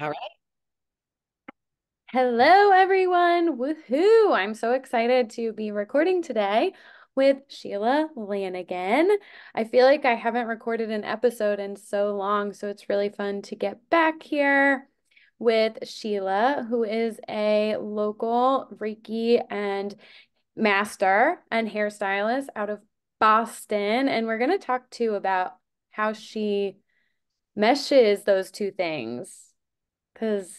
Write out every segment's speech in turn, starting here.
All right. Hello, everyone. Woohoo! I'm so excited to be recording today with Sheila Lanigan. I feel like I haven't recorded an episode in so long, so it's really fun to get back here with Sheila, who is a local Reiki and master and hairstylist out of Boston. And we're going to talk too about how she meshes those two things. Because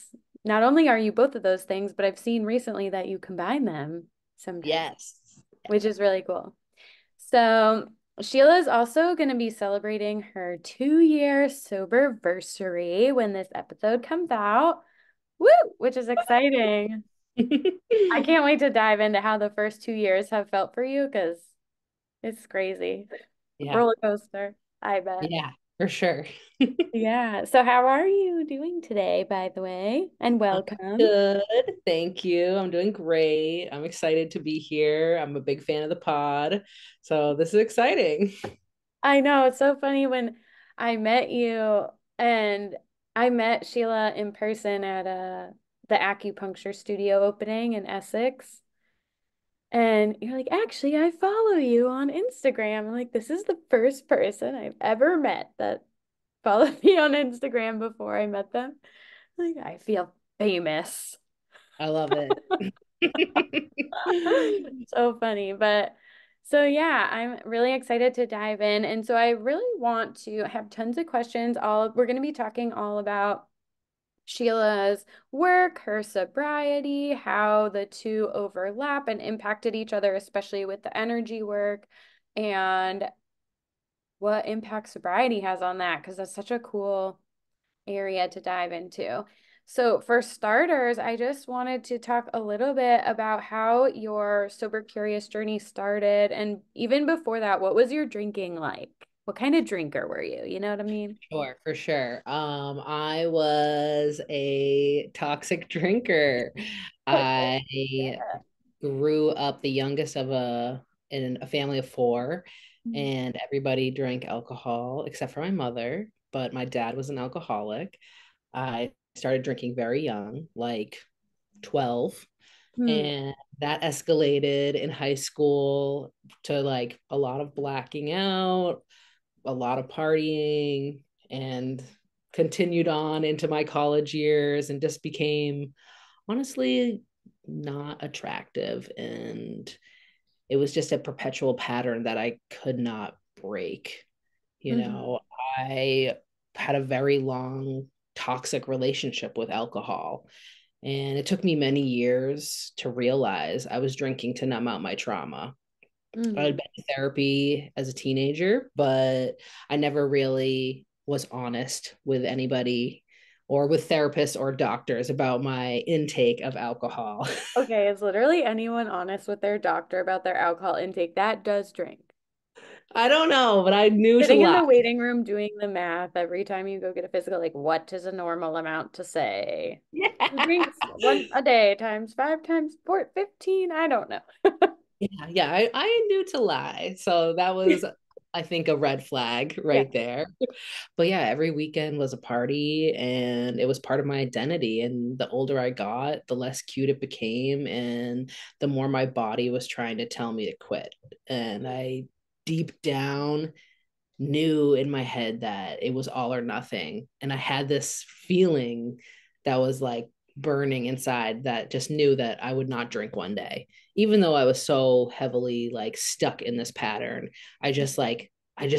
not only are you both of those things, but I've seen recently that you combine them sometimes, Yes. which is really cool. So Sheila is also going to be celebrating her 2-year soberversary when this episode comes out. Woo! Which is exciting. I can't wait to dive into how the first 2 years have felt for you because it's crazy. Yeah. Roller coaster, I bet. Yeah, for sure. Yeah. So how are you doing today, by the way? And I'm welcome. good. Thank you. I'm doing great. I'm excited to be here. I'm a big fan of the pod. So this is exciting. I know it's so funny when I met you and I met Sheila in person at the acupuncture studio opening in Essex. And you're like, actually, I follow you on Instagram. I'm like, this is the first person I've ever met that followed me on Instagram before I met them. Like, I feel famous. I love it. So funny. But so yeah, I'm really excited to dive in. And so I really want to have tons of questions. We're going to be talking all about Sheila's work, her sobriety, how the two overlap and impacted each other, especially with the energy work, and what impact sobriety has on that, because that's such a cool area to dive into. So, for starters, I just wanted to talk a little bit about how your sober curious journey started. And even before that, what was your drinking like? What kind of drinker were you? You know what I mean? Sure, for sure. I was a toxic drinker. Okay. I grew up the youngest of in a family of four, and everybody drank alcohol except for my mother, but my dad was an alcoholic. I started drinking very young, like 12, Hmm. and that escalated in high school to like a lot of blacking out, a lot of partying, and continued on into my college years and just became honestly not attractive. And it was just a perpetual pattern that I could not break. You Hmm. know, I had a very long toxic relationship with alcohol. And it took me many years to realize I was drinking to numb out my trauma. I had Hmm. been to therapy as a teenager, but I never really was honest with anybody or with therapists or doctors about my intake of alcohol. Okay, is literally anyone honest with their doctor about their alcohol intake? That does drink. I don't know, but I knew to Sitting in lie. the waiting room doing the math every time you go get a physical, like what is a normal amount to say? Two Yeah. drinks, one a day times five times four, 15. I don't know. I knew to lie. So that was, I think, a red flag Yeah. right there. But yeah, every weekend was a party and it was part of my identity. And the older I got, the less cute it became. And the more my body was trying to tell me to quit. And I deep down knew in my head that it was all or nothing. And I had this feeling that was like burning inside that just knew that I would not drink one day. Even though I was so heavily like stuck in this pattern, I just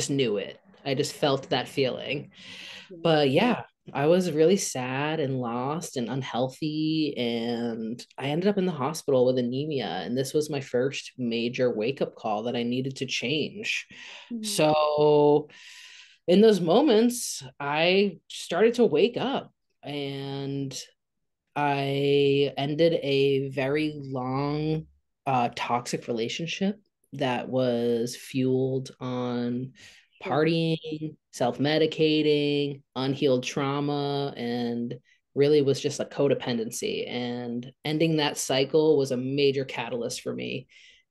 knew it. I just felt that feeling. But yeah, I was really sad and lost and unhealthy. And I ended up in the hospital with anemia. And this was my first major wake up call that I needed to change. Mhm. So, in those moments, I started to wake up and I ended a very long, toxic relationship that was fueled on Yeah. partying, self medicating, unhealed trauma, and really was just a codependency. And ending that cycle was a major catalyst for me.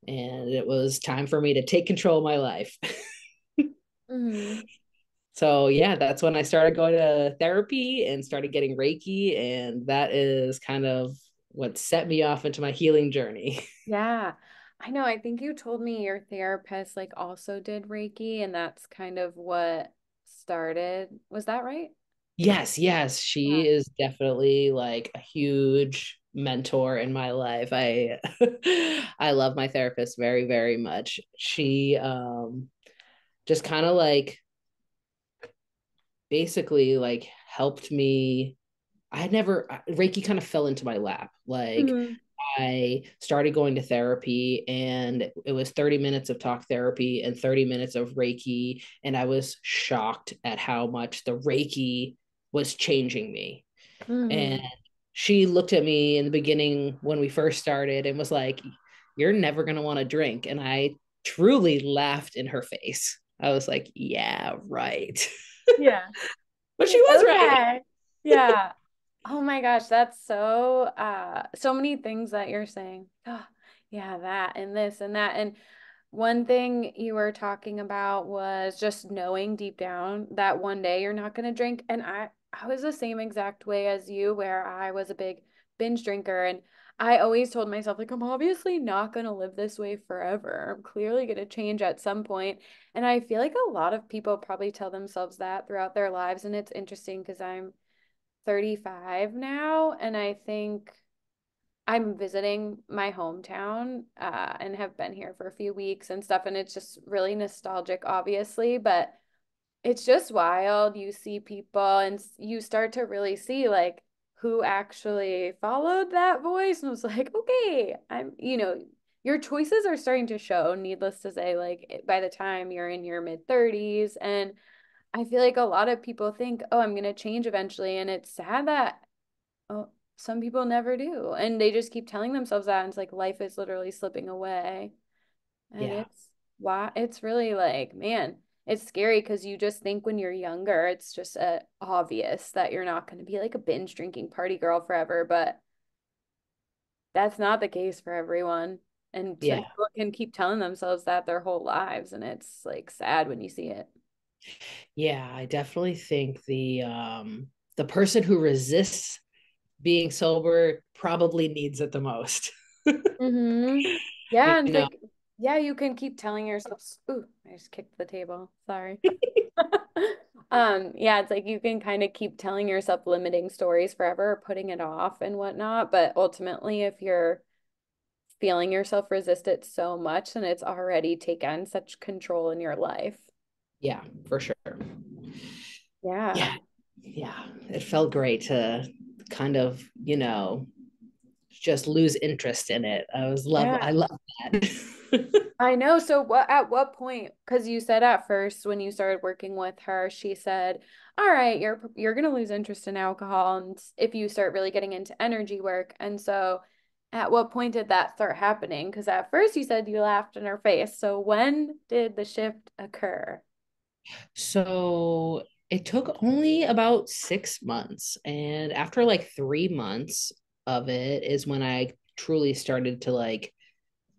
And it was time for me to take control of my life. Mhm. So yeah, that's when I started going to therapy and started getting Reiki, and that is kind of what set me off into my healing journey. Yeah. I know. I think you told me your therapist like also did Reiki, and that's kind of what started. Was that right? Yes, yes, Yeah. she is definitely like a huge mentor in my life. I I love my therapist very, very much. She just kind of like basically like helped me. I had never Reiki kind of fell into my lap. Like Hmm. I started going to therapy, and it was 30 minutes of talk therapy and 30 minutes of Reiki, and I was shocked at how much the Reiki was changing me. And Hmm. she looked at me in the beginning when we first started and was like, "You're never going to want to drink." And I truly laughed in her face. I was like, "Yeah, right." Yeah. But she was right. Okay. Yeah. Oh my gosh, that's so many things that you're saying. Oh, yeah, that and this and that. And one thing you were talking about was just knowing deep down that one day you're not going to drink. And I was the same exact way as you, where I was a big binge drinker. And I always told myself, like, I'm obviously not going to live this way forever. I'm clearly going to change at some point. And I feel like a lot of people probably tell themselves that throughout their lives. And it's interesting because I'm 35 now. And I think I'm visiting my hometown and have been here for a few weeks and stuff. And it's just really nostalgic, obviously, but it's just wild. You see people and you start to really see like who actually followed that voice and was like, okay, your choices are starting to show, needless to say, like by the time you're in your mid 30s. And I feel like a lot of people think, oh, I'm going to change eventually. And it's sad that oh, some people never do. And they just keep telling themselves that. And it's like life is literally slipping away. And Yeah. it's really like, man, it's scary because you just think when you're younger, it's just obvious that you're not going to be like a binge drinking party girl forever. But that's not the case for everyone. And some Yeah. people can keep telling themselves that their whole lives. And it's like sad when you see it. Yeah, I definitely think the person who resists being sober probably needs it the most. Mm-hmm. Yeah, You and it's know, like, yeah, you can keep telling yourself, ooh, I just kicked the table. Sorry. Yeah, it's like you can kind of keep telling yourself limiting stories forever, putting it off and whatnot. But ultimately, if you're feeling yourself resist it so much, then it's already taken such control in your life. yeah, for sure. Yeah. Yeah. Yeah. It felt great to kind of, just lose interest in it. I Yeah. love that. I know. So at what point, because you said at first when you started working with her, she said, "All right, you're gonna lose interest in alcohol and if you start really getting into energy work." And so at what point did that start happening? Because at first you said you laughed in her face. So when did the shift occur? So it took only about 6 months. And after like 3 months of it is when I truly started to like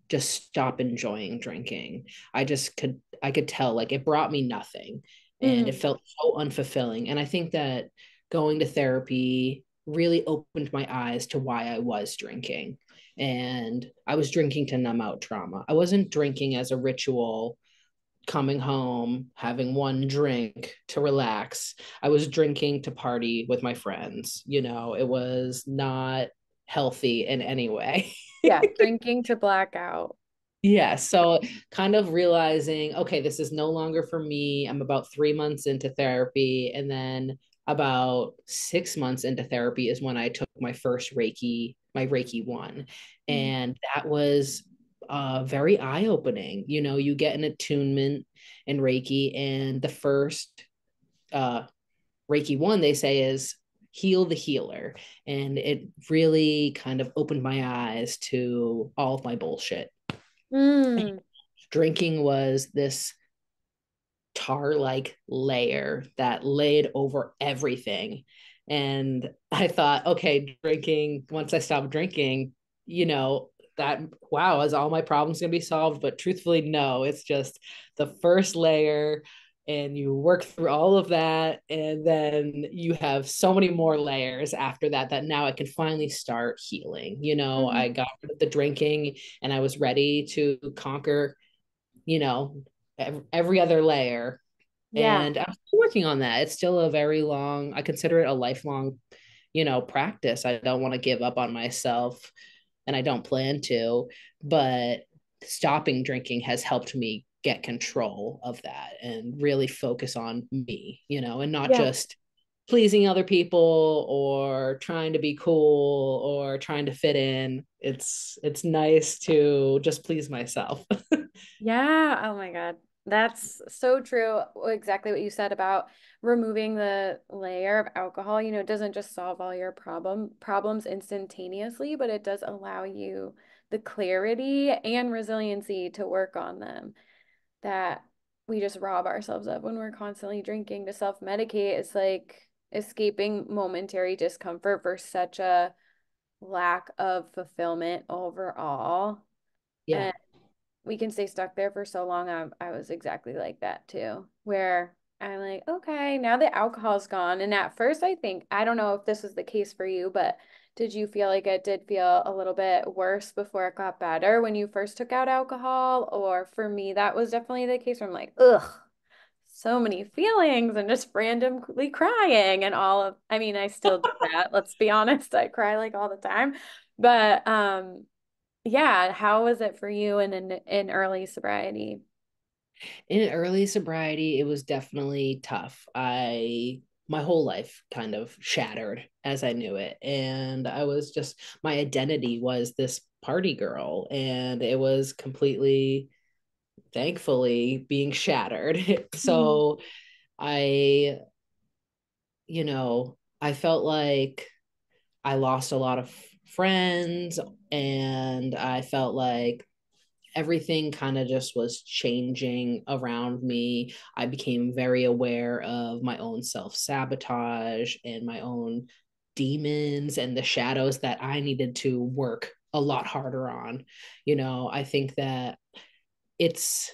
just stop enjoying drinking. I could tell like it brought me nothing, and it Hmm. felt so unfulfilling. And I think that going to therapy really opened my eyes to why I was drinking. And I was drinking to numb out trauma. I wasn't drinking as a ritual, coming home, having one drink to relax. I was drinking to party with my friends. It was not healthy in any way. Yeah, drinking to blackout. Yeah, so kind of realizing, okay, this is no longer for me. I'm about 3 months into therapy. And then about 6 months into therapy is when I took my first Reiki, my Reiki one. Mm. And that was very eye-opening. You get an attunement in Reiki, and the first uh, Reiki one, they say, is heal the healer. And it really kind of opened my eyes to all of my bullshit. Mm. Drinking was this tar like layer that laid over everything. And I thought, okay, drinking, once I stopped drinking, you know, that wow, is all my problems going to be solved? But truthfully, no, it's just the first layer. and you work through all of that, and then you have so many more layers after that, that now I can finally start healing. I Mhm. got rid of the drinking, and I was ready to conquer, you know every other layer. Yeah. And I'm still working on that. It's still a very long, I consider it a lifelong, practice. I don't want to give up on myself, and I don't plan to, but stopping drinking has helped me get control of that and really focus on me, and not Yeah. just pleasing other people or trying to be cool or trying to fit in. It's nice to just please myself. Yeah. Oh my God. That's so true. Exactly what you said about removing the layer of alcohol. It doesn't just solve all your problems instantaneously, but it does allow you the clarity and resiliency to work on them that we just rob ourselves of when we're constantly drinking to self-medicate. It's like escaping momentary discomfort for such a lack of fulfillment overall. Yeah. And we can stay stuck there for so long. I was exactly like that too, where I'm like, okay, now the alcohol's gone. And at first, I think, I don't know if this was the case for you, but did you feel like it did feel a little bit worse before it got better when you first took out alcohol? Or for me, that was definitely the case where I'm like, ugh, so many feelings and just randomly crying and all of, I mean, I still do that. Let's be honest. I cry like all the time. But yeah, how was it for you in early sobriety? In early sobriety, it was definitely tough. My whole life kind of shattered as I knew it. And I was just, my identity was this party girl. And it was completely, thankfully, being shattered. Mhm. So I, I felt like I lost a lot of friends, and I felt like everything kind of just was changing around me. I became very aware of my own self sabotage and my own demons and the shadows that I needed to work a lot harder on. I think that it's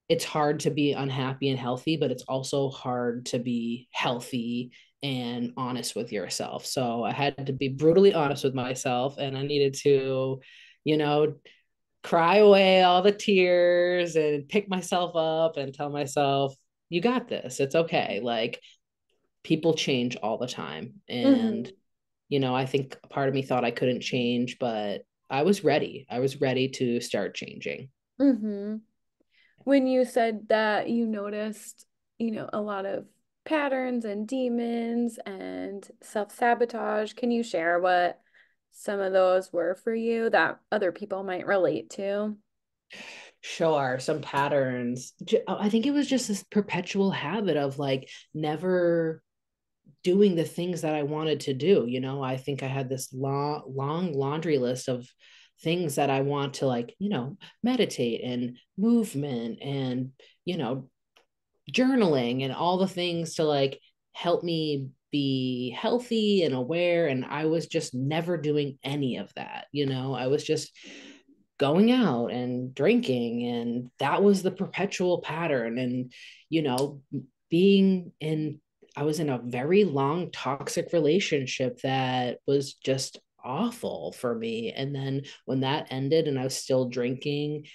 it's hard to be unhappy and healthy, but it's also hard to be healthy and honest with yourself. So I had to be brutally honest with myself, and I needed to, you know, cry away all the tears and pick myself up and tell myself, you got this. It's okay. Like, people change all the time. And, Mhm. I think a part of me thought I couldn't change, but I was ready. I was ready to start changing. Mhm. When you said that you noticed, a lot of patterns and demons and self-sabotage, can you share what some of those were for you that other people might relate to? Sure, some patterns. I think it was just this perpetual habit of like never doing the things that I wanted to do. I think I had this long laundry list of things that I want to, like, meditate and movement and, you know, journaling and all the things to like help me be healthy and aware. And I was just never doing any of that. I was just going out and drinking, and that was the perpetual pattern. And being in I was in a very long toxic relationship that was just awful for me. And then when that ended and I was still drinking,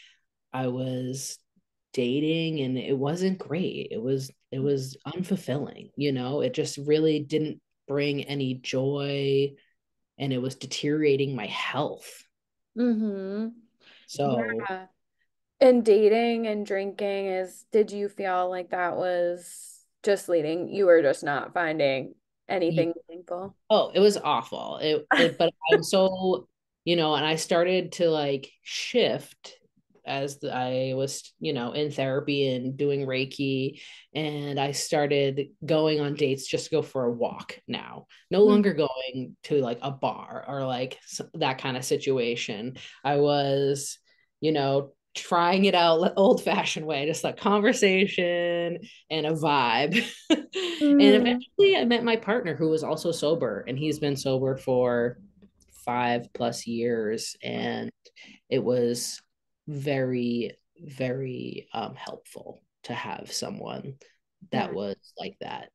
I was dating, and it wasn't great. It was unfulfilling. It just really didn't bring any joy, and it was deteriorating my health. Mm-hmm. So Yeah. And dating and drinking did you feel like that was just leading, you were just not finding anything meaningful? oh, it was awful. But I'm so, and I started to like shift as I was, in therapy and doing Reiki. And I started going on dates just to go for a walk now. No Mm. longer going to like a bar or like that kind of situation. I was, trying it out old fashioned way, just like conversation and a vibe. And Mm. eventually I met my partner, who was also sober, and he's been sober for 5+ years. And it was very, very helpful to have someone that Yeah, was like that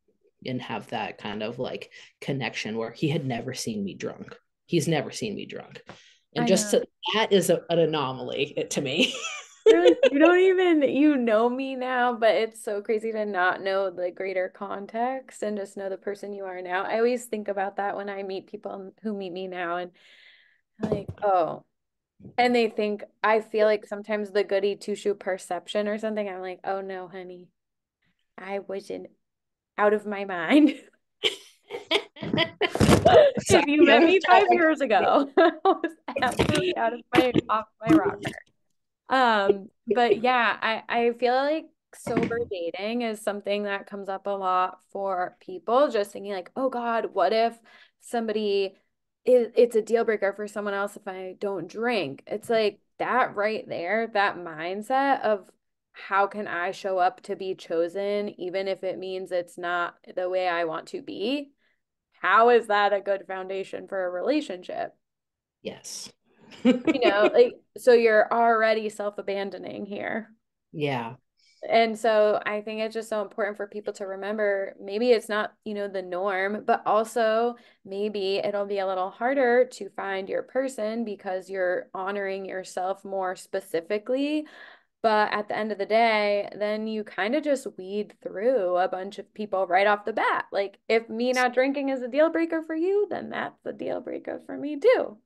and have that kind of like connection where he had never seen me drunk. He's never seen me drunk. And I know. that is an anomaly to me. You're like, you don't even, you know me now, but it's so crazy to not know the greater context and just know the person you are now. I always think about that when I meet people who meet me now and I'm like, oh, and they think, I feel like sometimes the goody two-shoe perception or something, I'm like, oh no, honey, I wasn't out of my mind. Sorry, If you met I'm me sorry. 5 years ago, I was absolutely out of my off my rocker. But yeah, I feel like sober dating is something that comes up a lot for people, just thinking like, oh God, what if somebody it's a deal breaker for someone else if I don't drink? It's like that right there, that mindset of how can I show up to be chosen, even if it means it's not the way I want to be? How is that a good foundation for a relationship? Yes. Like, so you're already self-abandoning here. Yeah. And so I think it's just so important for people to remember maybe it's not, the norm, but also maybe it'll be a little harder to find your person because you're honoring yourself more specifically. But at the end of the day, then you kind of just weed through a bunch of people right off the bat. Like, if me not drinking is a deal breaker for you, then that's a deal breaker for me too.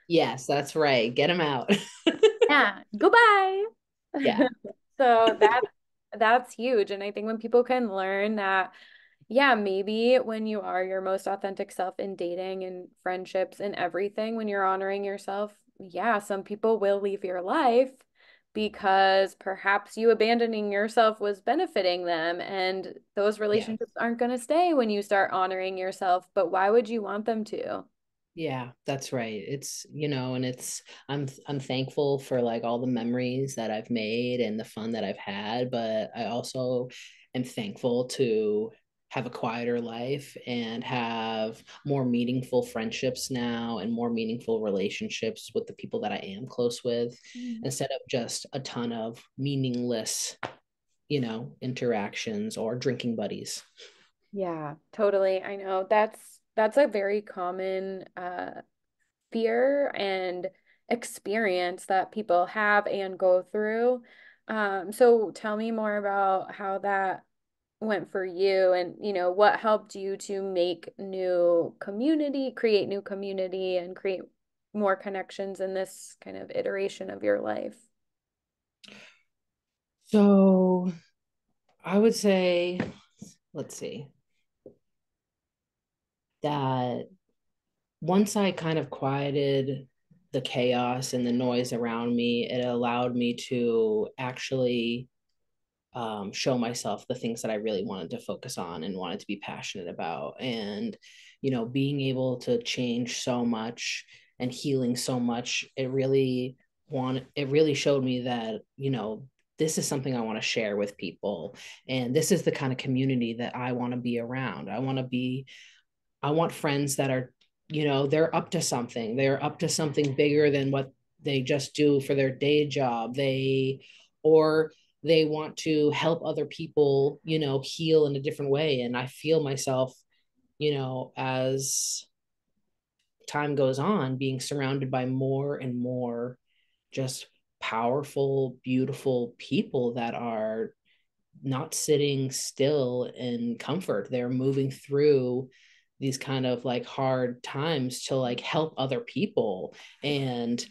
Yes, that's right. Get him out. Yeah, goodbye. Yeah. So that's huge. And I think when people can learn that, yeah, maybe when you are your most authentic self in dating and friendships and everything, when you're honoring yourself, yeah, some people will leave your life because perhaps you abandoning yourself was benefiting them. And those Yeah. relationships aren't going to stay when you start honoring yourself. But why would you want them to? Yeah, that's right. It's, and I'm thankful for like all the memories that I've made and the fun that I've had, but I also am thankful to have a quieter life and have more meaningful friendships now and more meaningful relationships with the people that I am close with instead of just a ton of meaningless, interactions or drinking buddies. Yeah, totally. I know that's a very common fear and experience that people have and go through. So tell me more about how that went for you and what helped you to make new community, create new community and create more connections in this kind of iteration of your life. So I would say, let's see, that once I kind of quieted the chaos and the noise around me, it allowed me to actually show myself the things that I really wanted to focus on and wanted to be passionate about. And, being able to change so much and healing so much, it really showed me that, this is something I want to share with people. And this is the kind of community that I want to be around. I want friends that are, they're up to something. They're up to something bigger than what they just do for their day job. Or they want to help other people, heal in a different way. And I feel myself, as time goes on, being surrounded by more and more just powerful, beautiful people that are not sitting still in comfort. They're moving through these kind of like hard times to like help other people. And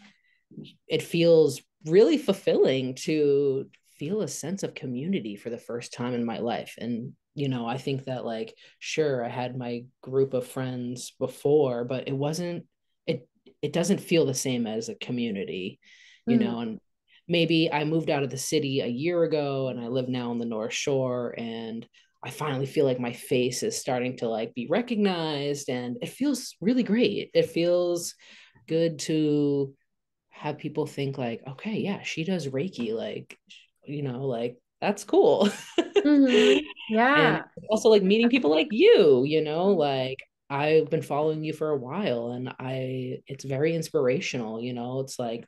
it feels really fulfilling to feel a sense of community for the first time in my life. And, I think that like, sure, I had my group of friends before, but it doesn't feel the same as a community, Mhm. and maybe I moved out of the city a year ago and I live now on the North Shore, and I finally feel like my face is starting to like be recognized, and it feels really great. It feels good to have people think like, okay, yeah, she does Reiki, like, like that's cool. And Yeah. also like meeting people like you, like I've been following you for a while and it's very inspirational, it's like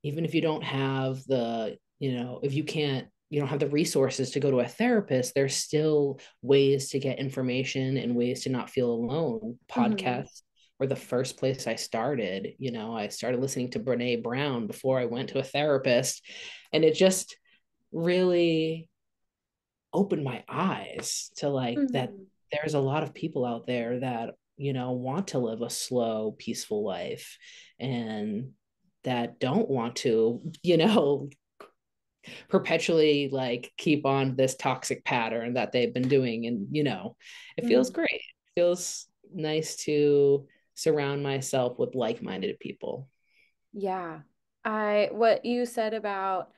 even if you don't have if you can't you don't have the resources to go to a therapist, there's still ways to get information and ways to not feel alone. Hmm. Podcasts were the first place I started. I started listening to Brene Brown before I went to a therapist, and it just really opened my eyes to like that Hmm. there's a lot of people out there that want to live a slow peaceful life, and that don't want to perpetually like keep on this toxic pattern that they've been doing. And it feels Hmm. great. It feels nice to surround myself with like-minded people. Yeah. What you said about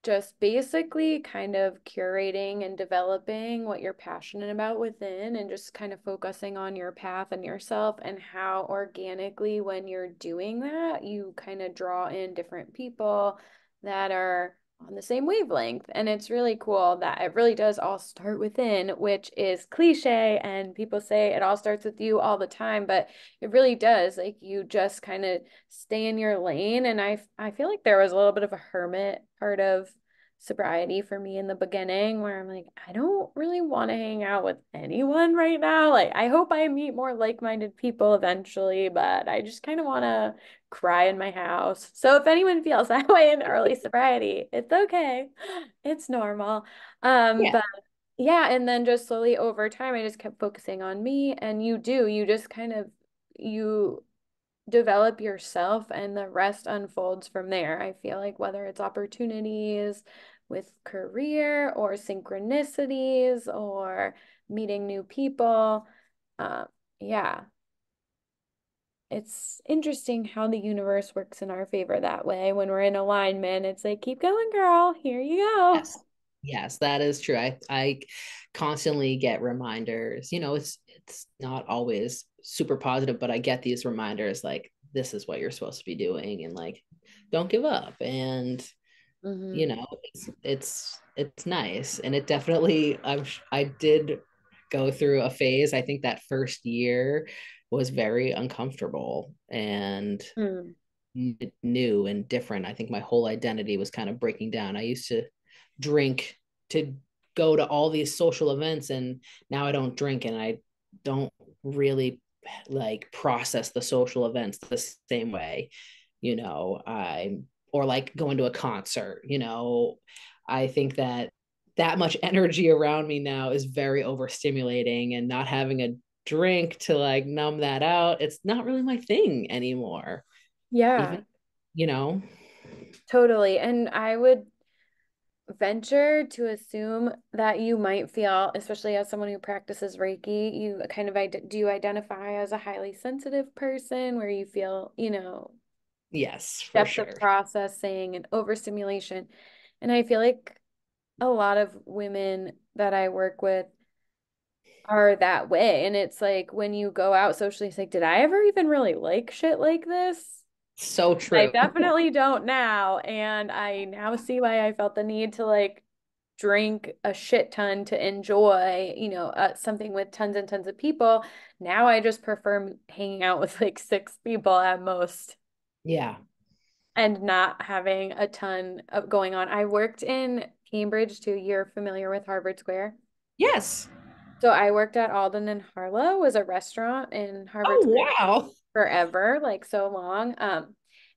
just basically kind of curating and developing what you're passionate about within and just kind of focusing on your path and yourself and how organically when you're doing that, you kind of draw in different people that are on the same wavelength. And it's really cool that it really does all start within, which is cliche. And people say it all starts with you all the time, but it really does. Like you just kind of stay in your lane. And I feel like there was a little bit of a hermit part of sobriety for me in the beginning where I'm like, I don't really want to hang out with anyone right now. Like, I hope I meet more like-minded people eventually, but I just kind of want to cry in my house. So if anyone feels that way in early sobriety, it's okay. It's normal. Yeah. But yeah, and then just slowly over time, I just kept focusing on me. And you just kind of you develop yourself and the rest unfolds from there. I feel like whether it's opportunities with career or synchronicities or meeting new people, uh, yeah, it's interesting how the universe works in our favor that way. When we're in alignment, it's like, keep going, girl. Here you go. Yes. Yes, that is true. I constantly get reminders. It's not always super positive, but I get these reminders like this is what you're supposed to be doing, and like don't give up. And Hmm. it's nice. And it definitely I did go through a phase. I think that first year was very uncomfortable and Mm. new and different. I think my whole identity was kind of breaking down. I used to drink to go to all these social events, and now I don't drink, and I don't really like process the social events the same way. I or like going to a concert. I think that much energy around me now is very overstimulating, and not having a drink to like numb that out, it's not really my thing anymore. Yeah, Even you know totally. And I would venture to assume that you might feel, especially as someone who practices Reiki, you kind of do you identify as a highly sensitive person where you feel, yes, for depth of sure. processing and overstimulation. And I feel like a lot of women that I work with are that way. And it's like when you go out socially, it's like, did I ever even really like shit like this? So I true. definitely don't now. And I now see why I felt the need to like drink a shit ton to enjoy, something with tons and tons of people. Now I just prefer hanging out with like six people at most Yeah. and not having a ton of going on. I worked in Cambridge too. You're familiar with Harvard Square? Yes. So I worked at Alden and Harlow, was a restaurant in Harvard Oh, Square wow. forever, like so long.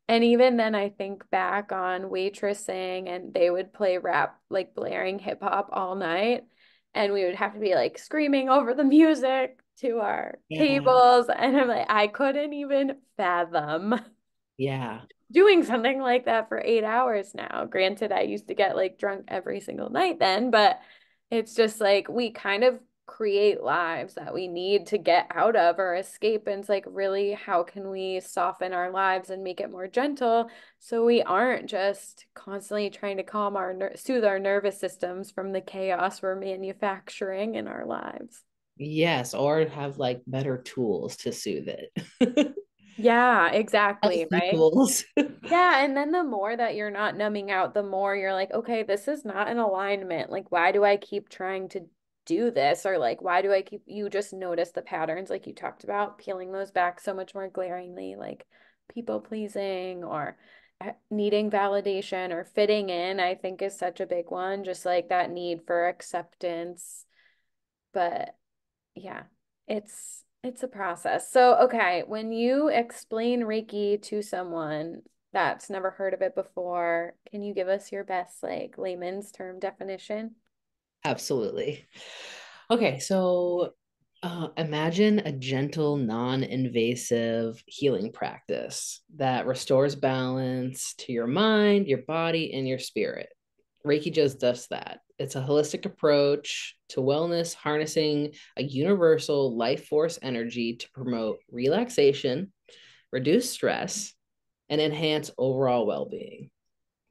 And even then I think back on waitressing and they would play rap, like blaring hip hop all night. And we would have to be like screaming over the music to our Yeah. tables. And I'm like, I couldn't even fathom Yeah. doing something like that for 8 hours now. Granted, I used to get like drunk every single night then, but it's just like we kind of create lives that we need to get out of or escape. And it's like, really, how can we soften our lives and make it more gentle so we aren't just constantly trying to soothe our nervous systems from the chaos we're manufacturing in our lives? Yes. Or have like better tools to soothe it. Yeah, exactly, Healthy right? tools. Yeah, and then the more that you're not numbing out, the more you're like, okay, this is not an alignment. Like, why do I keep trying to do this? Or like, why do I keep, you just notice the patterns like you talked about, peeling those back so much more glaringly, like people pleasing or needing validation or fitting in, I think is such a big one, just like that need for acceptance. But yeah, it's a process. So, okay, when you explain Reiki to someone that's never heard of it before, can you give us your best like layman's term definition? Absolutely. Okay, so imagine a gentle, non invasive healing practice that restores balance to your mind, your body, and your spirit. Reiki just does that. It's a holistic approach to wellness, harnessing a universal life force energy to promote relaxation, reduce stress, and enhance overall well being.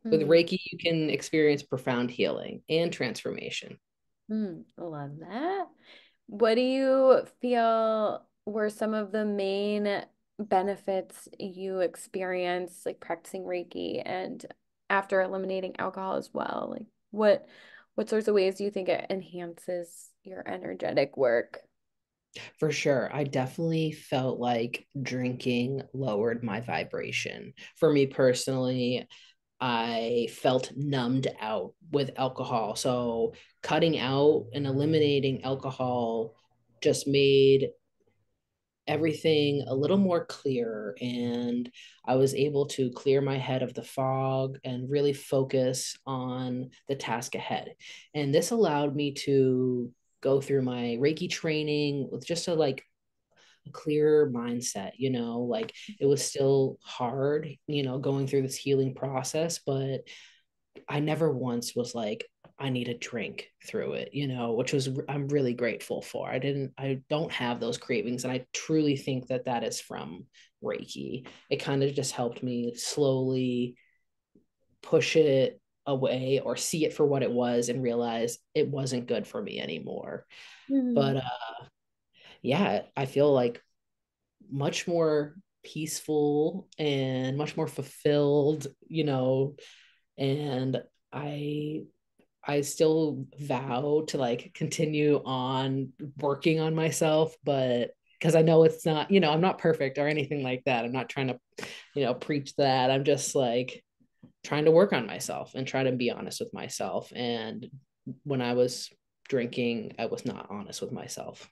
With Hmm. Reiki, you can experience profound healing and transformation. Love that. What do you feel were some of the main benefits you experienced like practicing Reiki and after eliminating alcohol as well? Like what sorts of ways do you think it enhances your energetic work? For sure. I definitely felt like drinking lowered my vibration. For me personally, I felt numbed out with alcohol. So cutting out and eliminating alcohol just made everything a little more clear, and I was able to clear my head of the fog and really focus on the task ahead. And this allowed me to go through my Reiki training with just a clearer mindset, like it was still hard, going through this healing process, but I never once was like, I need a drink through it, which was, I'm really grateful for. I don't have those cravings. And I truly think that that is from Reiki. It kind of just helped me slowly push it away or see it for what it was and realize it wasn't good for me anymore. Mhm. But yeah, I feel like much more peaceful and much more fulfilled, and I I still vow to like continue on working on myself, but because I know it's not, I'm not perfect or anything like that. I'm not trying to, preach that. I'm just like trying to work on myself and try to be honest with myself. And when I was drinking, I was not honest with myself.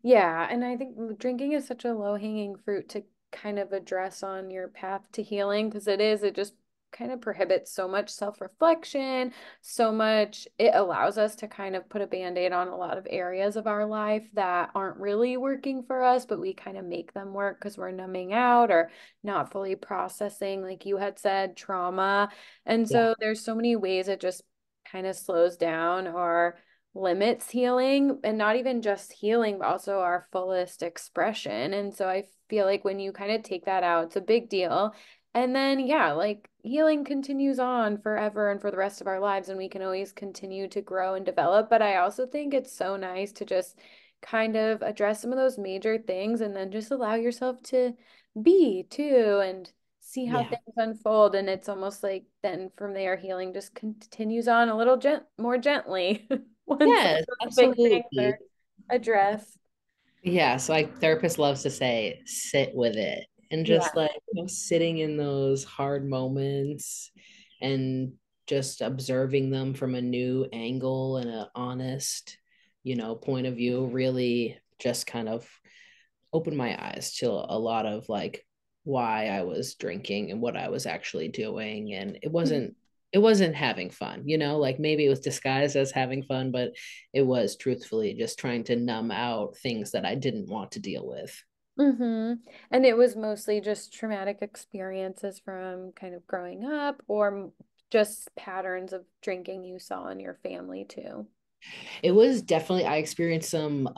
Yeah, and I think drinking is such a low-hanging fruit to kind of address on your path to healing because it just kind of prohibits so much self-reflection, so much it allows us to kind of put a band-aid on a lot of areas of our life that aren't really working for us, but we kind of make them work because we're numbing out or not fully processing, like you had said, trauma. And Yeah. so there's so many ways it just kind of slows down or limits healing and not even just healing, but also our fullest expression. And so I feel like when you kind of take that out, it's a big deal. And then, yeah, like healing continues on forever and for the rest of our lives, and we can always continue to grow and develop. But I also think it's so nice to just kind of address some of those major things and then just allow yourself to be too and see how Yeah. things unfold. And it's almost like then from there, healing just continues on a little more gently. Once some Yes, of those big things are absolutely. addressed. Yeah, so like therapist loves to say, sit with it and just Yeah. like, sitting in those hard moments and just observing them from a new angle and an honest, point of view really just kind of opened my eyes to a lot of like why I was drinking and what I was actually doing. And it wasn't having fun, like maybe it was disguised as having fun, but it was truthfully just trying to numb out things that I didn't want to deal with. And it was mostly just traumatic experiences from kind of growing up or just patterns of drinking you saw in your family too. It was definitely, I experienced some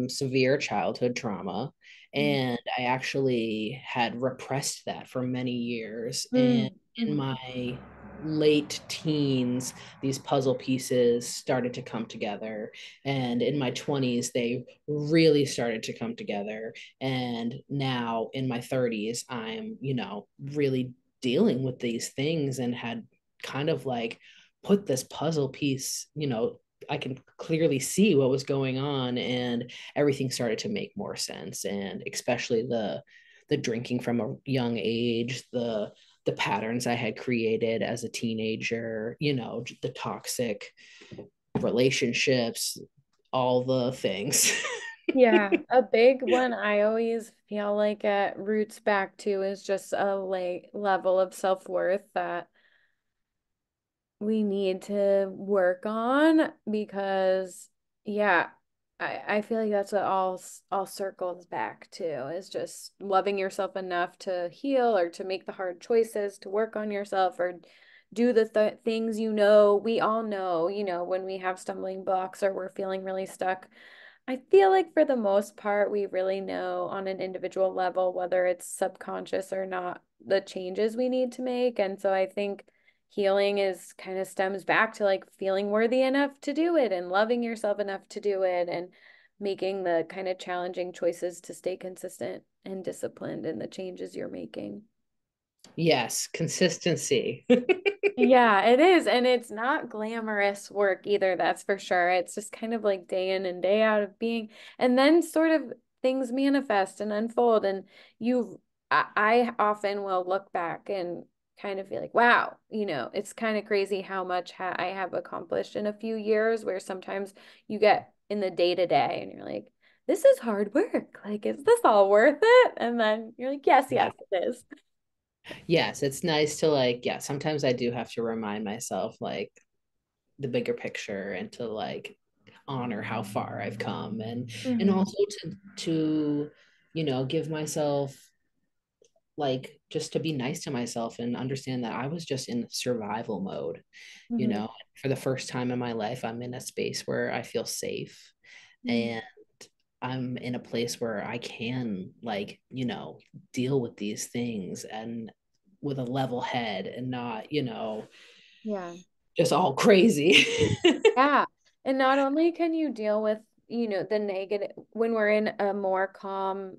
severe childhood trauma, Mhm. and I actually had repressed that for many years. And in Mhm. my late teens, these puzzle pieces started to come together, and in my 20s they really started to come together, and now in my 30s I'm, really dealing with these things and had kind of like put this puzzle piece, I can clearly see what was going on, and everything started to make more sense. And especially the drinking from a young age, the patterns I had created as a teenager, the toxic relationships, all the things. Yeah, a big one I always feel like it roots back to is just a like level of self-worth that we need to work on because yeah, I feel like that's what all circles back to is just loving yourself enough to heal or to make the hard choices to work on yourself or do the things we all know, when we have stumbling blocks or we're feeling really stuck. I feel like for the most part, we really know on an individual level whether it's subconscious or not the changes we need to make. And so I think healing is kind of stems back to like feeling worthy enough to do it and loving yourself enough to do it and making the kind of challenging choices to stay consistent and disciplined in the changes you're making. Yes, consistency. Yeah, it is. And it's not glamorous work either, that's for sure. It's just kind of like day in and day out of being, and then sort of things manifest and unfold. And I often will look back and kind of feel like, wow, it's kind of crazy how much I have accomplished in a few years, where sometimes you get in the day to day and you're like, this is hard work. Like, is this all worth it? And then you're like, yes, Yeah. yes, it is. Yes, it's nice to like, yeah, sometimes I do have to remind myself like the bigger picture and to like honor how far I've come and Hmm. also to give myself like just to be nice to myself and understand that I was just in survival mode, you Hmm. know. For the first time in my life, I'm in a space where I feel safe and I'm in a place where I can like, deal with these things and with a level head and not, Yeah. just all crazy. Yeah. And not only can you deal with, the negative when we're in a more calm,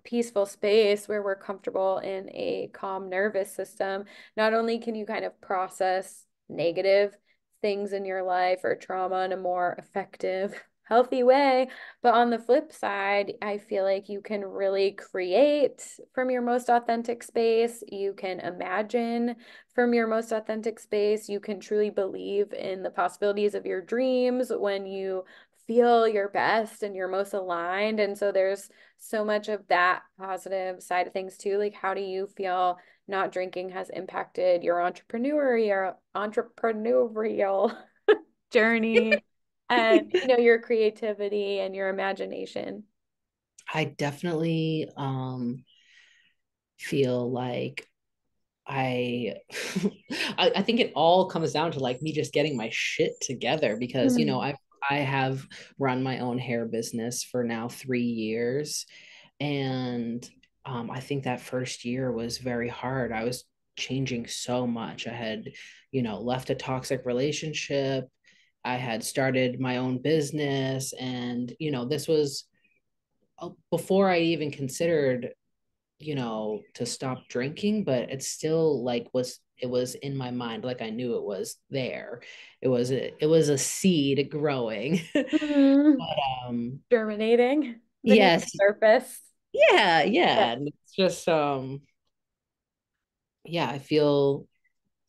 peaceful space where we're comfortable in a calm nervous system, not only can you kind of process negative things in your life or trauma in a more effective, healthy way, but on the flip side, I feel like you can really create from your most authentic space. You can imagine from your most authentic space. You can truly believe in the possibilities of your dreams when you feel your best and you're most aligned. And so there's so much of that positive side of things too. Like, how do you feel not drinking has impacted your entrepreneurial journey and your creativity and your imagination? I definitely feel like I, I think it all comes down to like me just getting my shit together because Mm. I have run my own hair business for now 3 years, and I think that first year was very hard. I was changing so much. I had left a toxic relationship. I had started my own business, and this was before I even considered to stop drinking, but it still like was in my mind, like I knew it was there. It was a seed growing. Mhm. But Germinating beneath yes, the surface. yeah, Yeah. yeah. And it's just yeah, I feel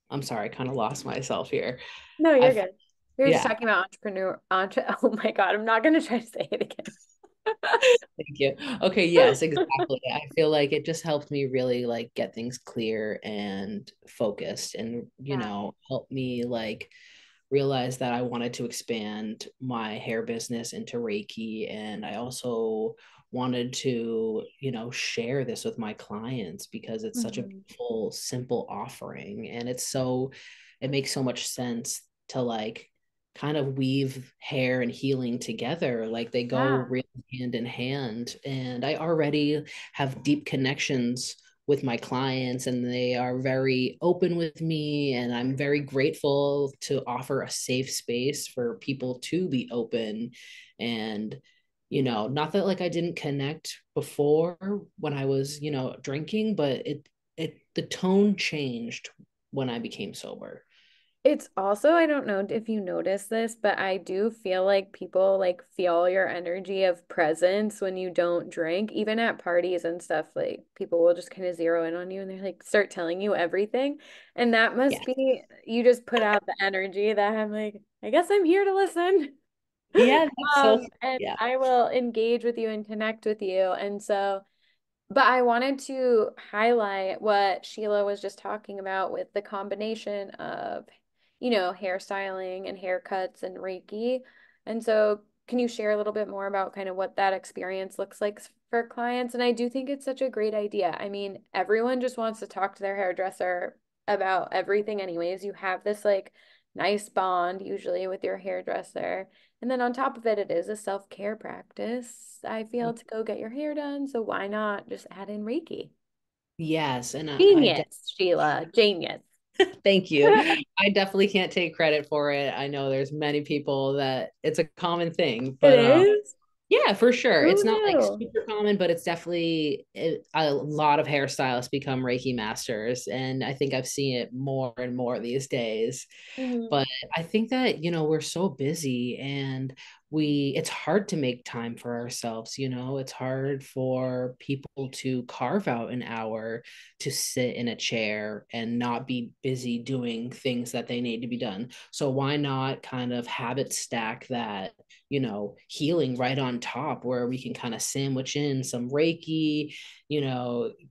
I'm sorry, I kind of lost myself here. No, you're I good. We were just yeah, talking about oh my God, I'm not gonna try to say it again. thank you. Okay, yes, exactly. I feel like it just helped me really like get things clear and focused and Yeah. help me like realized that I wanted to expand my hair business into Reiki. And I also wanted to, share this with my clients because it's such a Hmm. beautiful, simple offering. And it makes so much sense to like kind of weave hair and healing together. Like they go Yeah. really hand in hand. And I already have deep connections with my clients and they are very open with me, and I'm very grateful to offer a safe space for people to be open. And not that like I didn't connect before when I was drinking, but it the tone changed when I became sober. It's also, I don't know if you notice this, but I do feel like people like feel your energy of presence when you don't drink, even at parties and stuff. Like people will just kind of zero in on you and they're like start telling you everything. And that Yeah. must be, you just put out the energy that I'm like, I guess I'm here to listen. Yeah, that's so And yeah. I will engage with you and connect with you. And so, but I wanted to highlight what Sheila was just talking about with the combination of, hairstyling and haircuts and Reiki. And so, can you share a little bit more about kind of what that experience looks like for clients? And I do think it's such a great idea. I mean, everyone just wants to talk to their hairdresser about everything, anyways. You have this like nice bond usually with your hairdresser. And then on top of it, it is a self-care practice, I feel, to go get your hair done. So why not just add in Reiki? Yes, and Genius, Sheila. Genius. thank you. I definitely can't take credit for it. I know there's many people that it's a common thing, It but is? yeah, for sure. Who It's not like knew? super common, but it's definitely a lot of hairstylists become Reiki masters, and I think I've seen it more and more these days. Mhm. But I think that, we're so busy and it's hard to make time for ourselves, it's hard for people to carve out an hour to sit in a chair and not be busy doing things that they need to be done. So why not kind of habit stack that, healing right on top where we can kind of sandwich in some Reiki,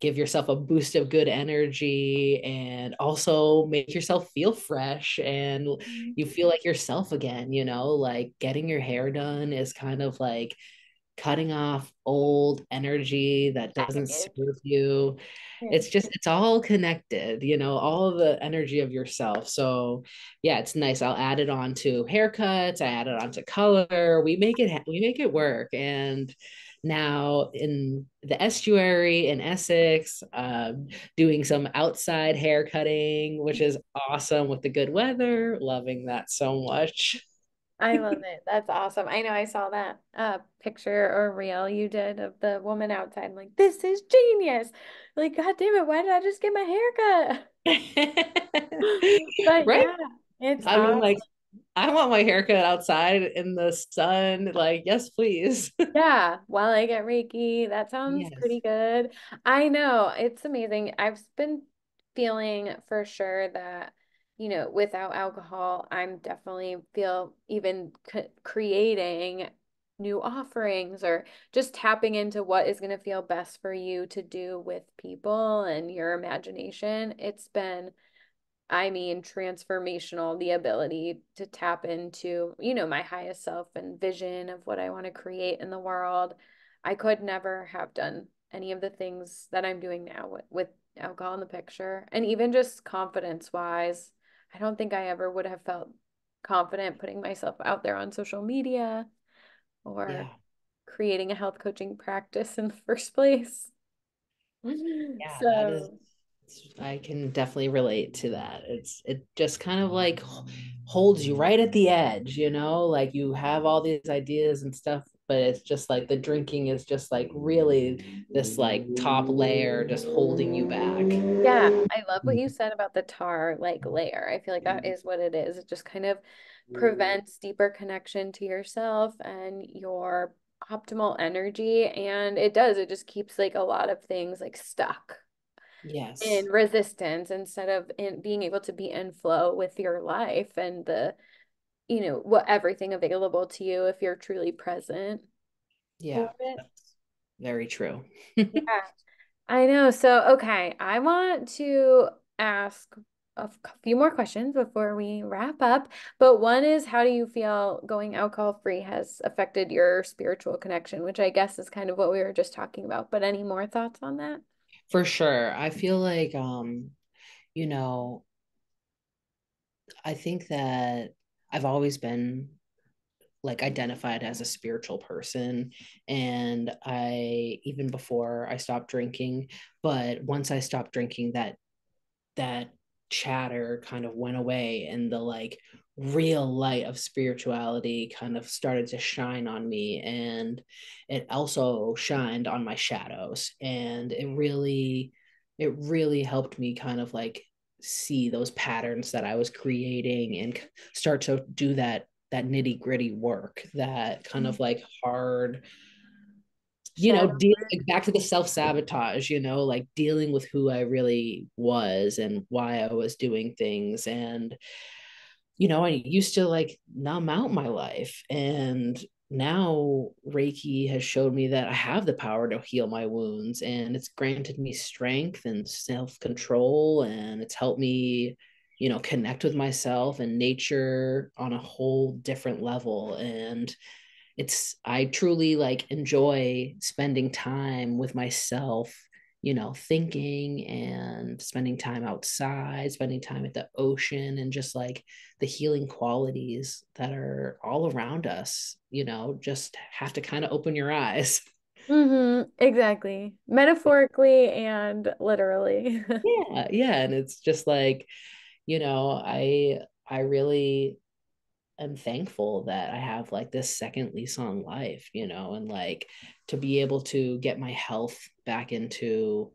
give yourself a boost of good energy and also make yourself feel fresh and you feel like yourself again, like getting your hair done is kind of like cutting off old energy that doesn't Baggage. serve you. Yeah. It's all connected, all the energy of yourself. So yeah, it's nice. I'll add it on to haircuts, I add it on to color. We make it work. And now in the estuary in Essex, doing some outside hair cutting, which is awesome with the good weather. Loving that so much. I love it. That's awesome. I know I saw that picture or reel you did of the woman outside. I'm like, this is genius. Like, God damn it, why did I just get my hair cut? But Right? yeah, it's I mean, like, awesome. I want my haircut outside in the sun. Like, yes, please. Yeah, while I get Reiki, that sounds Yes. pretty good. I know, it's amazing. I've been feeling for sure that, without alcohol, I'm definitely feel even creating new offerings or just tapping into what is going to feel best for you to do with people and your imagination. It's been transformational, the ability to tap into, my highest self and vision of what I want to create in the world. I could never have done any of the things that I'm doing now with alcohol in the picture. And even just confidence wise, I don't think I ever would have felt confident putting myself out there on social media or Yeah. creating a health coaching practice in the first place. Yeah, that is, So, I can definitely relate to that. It just kind of like holds you right at the edge, like you have all these ideas and stuff, but it's just like the drinking is just like really this like top layer just holding you back. yeah, I love what you said about the tar like layer. I feel like that is what it is. It just kind of prevents deeper connection to yourself and your optimal energy. And it does, it just keeps like a lot of things like stuck in Yes. resistance instead of in being able to be in flow with your life and the, what everything available to you if you're truly present for Yeah, it. that's very true. Yeah. I know. So, okay, I want to ask few more questions before we wrap up. But one is, how do you feel going alcohol free has affected your spiritual connection, which I guess is kind of what we were just talking about. But any more thoughts on that? For sure. I feel like you know, I think that I've always been like identified as a spiritual person, and I even before I stopped drinking, but once I stopped drinking, that chatter kind of went away and the like real light of spirituality kind of started to shine on me, and it also shined on my shadows, and it really helped me kind of like see those patterns that I was creating and start to do that nitty gritty work, that kind of like hard, Shadow like back to the self sabotage, like dealing with who I really was and why I was doing things. And I used to like numb out my life. And now Reiki has showed me that I have the power to heal my wounds, and it's granted me strength and self control. And it's helped me, connect with myself and nature on a whole different level. And I truly like enjoy spending time with myself, thinking and spending time outside, spending time at the ocean, and just like the healing qualities that are all around us, just have to kind of open your eyes. Exactly. Metaphorically and literally. Yeah, yeah. And it's just like, I really am thankful that I have like this second lease on life, and like to be able to get my health back into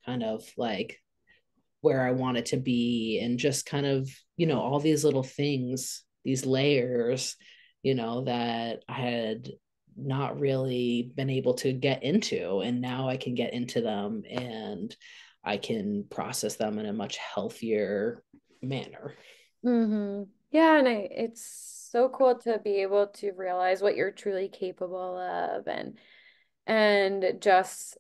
kind of like where I want it to be, and just kind of, all these little things, these layers, that I had not really been able to get into. And now I can get into them, and I can process them in a much healthier manner. Yeah, and it's so cool to be able to realize what you're truly capable of, and just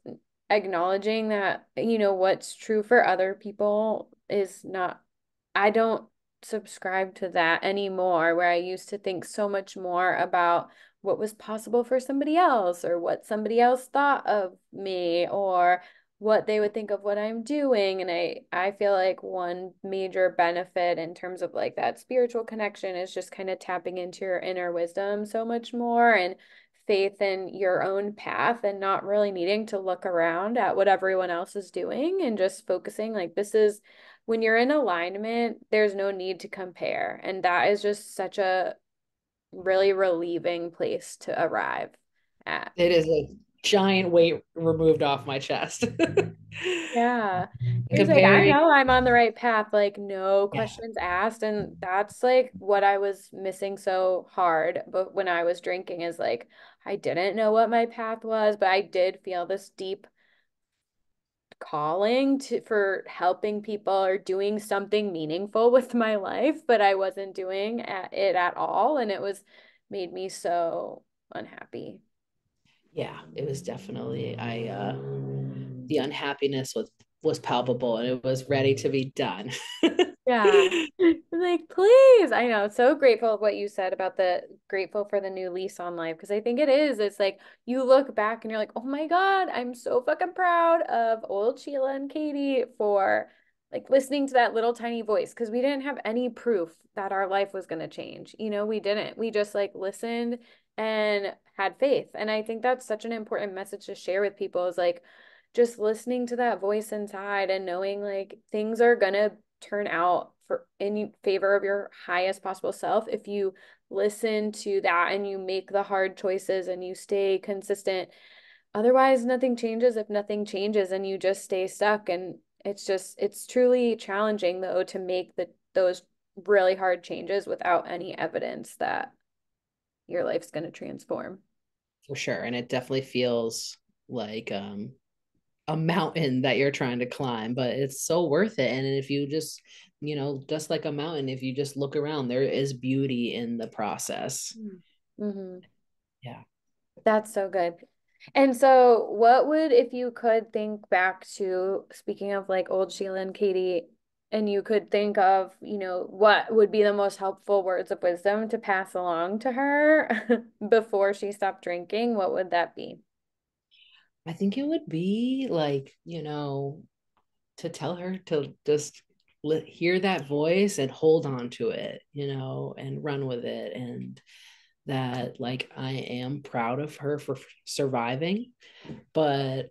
acknowledging that, what's true for other people is not, I don't subscribe to that anymore, where I used to think so much more about what was possible for somebody else, or what somebody else thought of me, or what they would think of what I'm doing. And I feel like one major benefit in terms of like that spiritual connection is just kind of tapping into your inner wisdom so much more, and faith in your own path, and not really needing to look around at what everyone else is doing, and just focusing like this is when you're in alignment, there's no need to compare. And that is just such a really relieving place to arrive at. It is a giant weight removed off my chest. Yeah. You're just like, I Comparing, know I'm on the right path, like no yeah, questions asked. And that's like what I was missing so hard. But when I was drinking, is like, I didn't know what my path was, but I did feel this deep calling to for helping people or doing something meaningful with my life, but I wasn't doing it at all. And it was made me so unhappy. yeah, it was definitely, the unhappiness was palpable, and it was ready to be done. Yeah. Like, please. I know. So grateful of what you said about the grateful for the new lease on life. Because I think it is. It's like you look back and you're like, oh my God, I'm so fucking proud of old Sheila and Katie for like listening to that little tiny voice. Because we didn't have any proof that our life was going to change. We didn't. We just like listened and had faith. And I think that's such an important message to share with people, is like just listening to that voice inside and knowing like things are gonna turn out for in favor of your highest possible self if you listen to that and you make the hard choices and you stay consistent. Otherwise, nothing changes if nothing changes and you just stay stuck. And it's truly challenging though to make those really hard changes without any evidence that your life's going to transform. For sure. And it definitely feels like a mountain that you're trying to climb, but it's so worth it. And if you just, just like a mountain, if you just look around, there is beauty in the process. Mm-hmm. Yeah. That's so good. And so, what would, if you could think back to, speaking of like old Sheila and Katie, and you could think of, what would be the most helpful words of wisdom to pass along to her before she stopped drinking, what would that be? I think it would be like, to tell her to just hear that voice and hold on to it, and run with it. And that, like, I am proud of her for surviving, but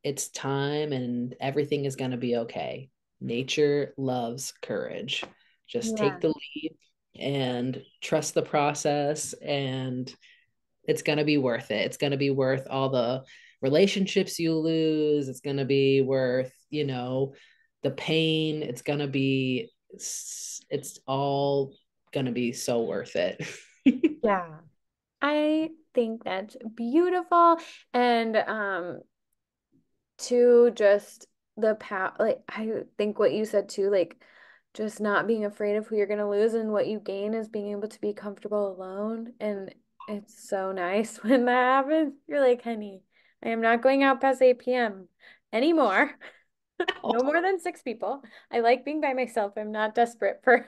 it's time and everything is going to be okay. Nature loves courage. Just Yeah. take the leap and trust the process, and it's going to be worth it. It's going to be worth all the relationships you lose. It's going to be worth, the pain, it's all gonna be so worth it. Yeah. I think that's beautiful. And to just the power, like I think what you said too, like just not being afraid of who you're gonna lose, and what you gain is being able to be comfortable alone. And it's so nice when that happens. You're like, honey, I am not going out past 8 p.m. anymore. No more than six people. I like being by myself. I'm not desperate for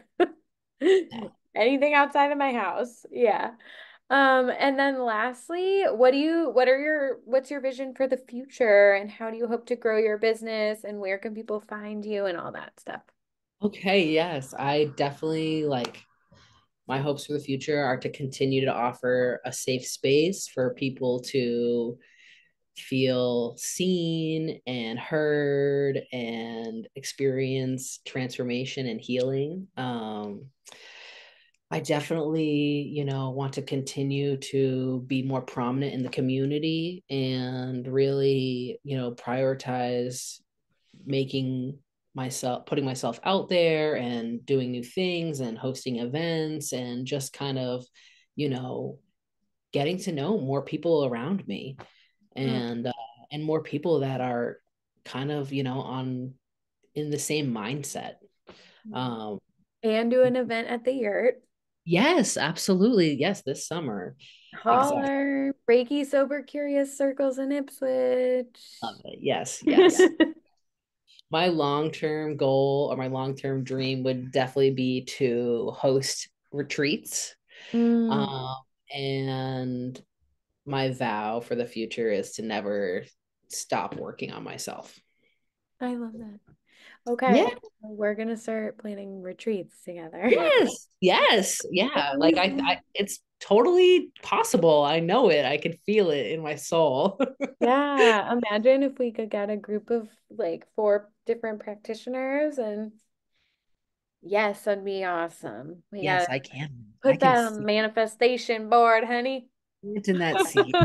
anything outside of my house. Yeah. And then lastly, what's your vision for the future, and how do you hope to grow your business, and where can people find you and all that stuff? Okay, yes, I definitely like my hopes for the future are to continue to offer a safe space for people to feel seen and heard and experience transformation and healing. I definitely, want to continue to be more prominent in the community and really, prioritize making putting myself out there and doing new things and hosting events and just kind of, you know, getting to know more people around me Mm. and more people that are kind of, on in the same mindset. Um, And do an event at the yurt. yes, absolutely. Yes, this summer. Exactly. Holler, Reiki Sober Curious Circles in Love Ipswich. it. Yes, yes. My long-term goal or my long-term dream would definitely be to host retreats. Mm, Um, and my vow for the future is to never stop working on myself. I love that. Okay, Yeah. we're gonna start planning retreats together. Yes. Yes. Yeah. Like it's totally possible. I know it. I can feel it in my soul. Yeah, imagine if we could get a group of like four different practitioners, and yes, that'd be awesome. We Yes, gotta I can. I put can that on the see manifestation board, honey. it in that seat.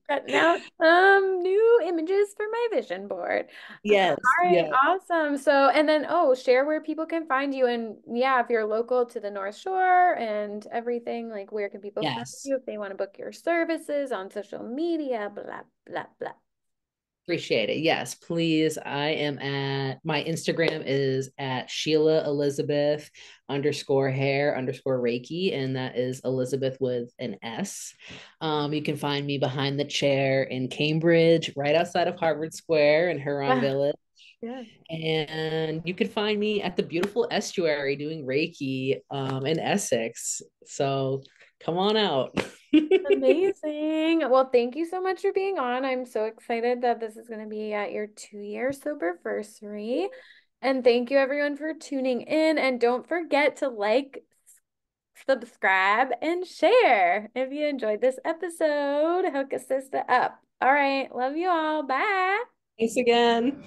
Cutting out some new images for my vision board. All Yes. right, Yes. awesome. So, and then, oh, share where people can find you. And yeah, if you're local to the North Shore and everything, like where can people find Yes. you if they want to book your services on social media, blah, blah, blah. Appreciate it. Yes, please. I am at my Instagram is at Sheila Elizabeth _hair _Reiki, and that is Elizabeth with an S. You can find me behind the chair in Cambridge, right outside of Harvard Square in Huron Ah, Village. yeah. And you can find me at the beautiful estuary doing Reiki in Essex. So come on out. Amazing. Well, thank you so much for being on. I'm so excited that this is going to be at your 2-year sober anniversary. And thank you everyone for tuning in. And don't forget to like, subscribe, and share if you enjoyed this episode. Hook a sister up. All right. Love you all. Bye. Thanks again.